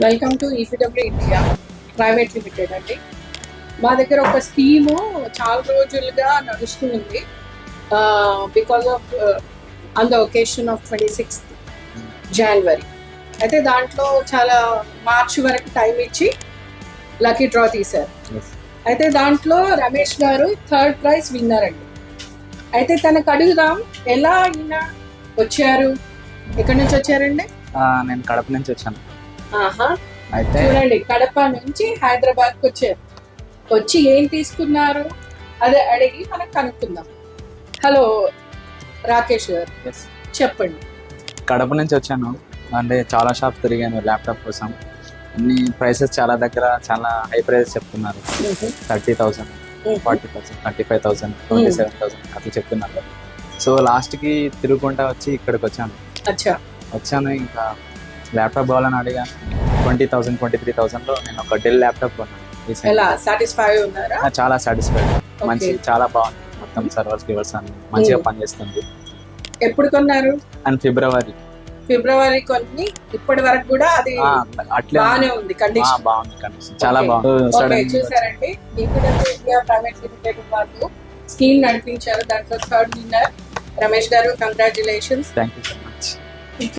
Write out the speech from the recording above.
Welcome to EPW India private limited అండి. మా దగ్గర ఒక స్కీము చాలా రోజులుగా నడుస్తుంది. Because of on the occasion of 26th January. అయితే దాంట్లో చాలా మార్చి వరకు టైం ఇచ్చి లక్కీ డ్రా తీశారు. అయితే దాంట్లో రమేష్ గారు థర్డ్ ప్రైజ్ విన్నర్ అండి. అయితే తనకు అడుగుదాం, ఎలా అయినా వచ్చారు, ఎక్కడి నుంచి వచ్చారండి? నేను కడప నుంచి వచ్చాను. ఆహా, అయితే చూడండి, కడప నుంచి హైదరాబాద్కి వచ్చారు. వచ్చి ఏం తీసుకున్నారు అదే అడిగి మనం కనుక్కుందాం. హలో రాకేష్ గారు, yes, చెప్పండి. కడప నుంచి వచ్చాను. అంటే చాలా షాప్ తిరిగాను ల్యాప్టాప్ కోసం. అన్ని ప్రైసెస్ చాలా దగ్గర చాలా హై ప్రైసెస్ చెప్తున్నారు. 30,000, 40,000, 35,000, 27,000 అట్లా చెప్తున్నారు. సో లాస్ట్కి తిరుగుకుంటా వచ్చి ఇక్కడికి వచ్చాను. అచ్చా, వచ్చాను ఇంకా ల్యాప్టాప్ కావాలని అడిగాను. 20,000, 23,000లో నేను ఒక డెల్ ల్యాప్టాప్ కొన్నాను. ఎలా సాటిస్ఫై ఉన్నారా? చాలా సాటిస్ఫైడ్, మంచి చాలా బాగుంది. మొత్తం సర్వర్స్ గివర్స్ అన్ని మంచిగా పనిచేస్తుంది. ఎప్పుడు కొన్నారు? అండ్ ఫిబ్రవరి కొన్ని ఇప్పటి వరకు కూడా అది అట్లే బాగానే ఉంది కండిషన్. బాగుంది కండిషన్, చాలా బాగుంది. చూసారండి, ఈపీడబ్ల్యూ ఇండియా ప్రైవేట్ లిమిటెడ్ వాళ్ళు స్కీమ్ నడిపించారు. దాంట్లో థర్డ్ విన్నర్ రమేష్ గారు. Congratulations. Thank you so much.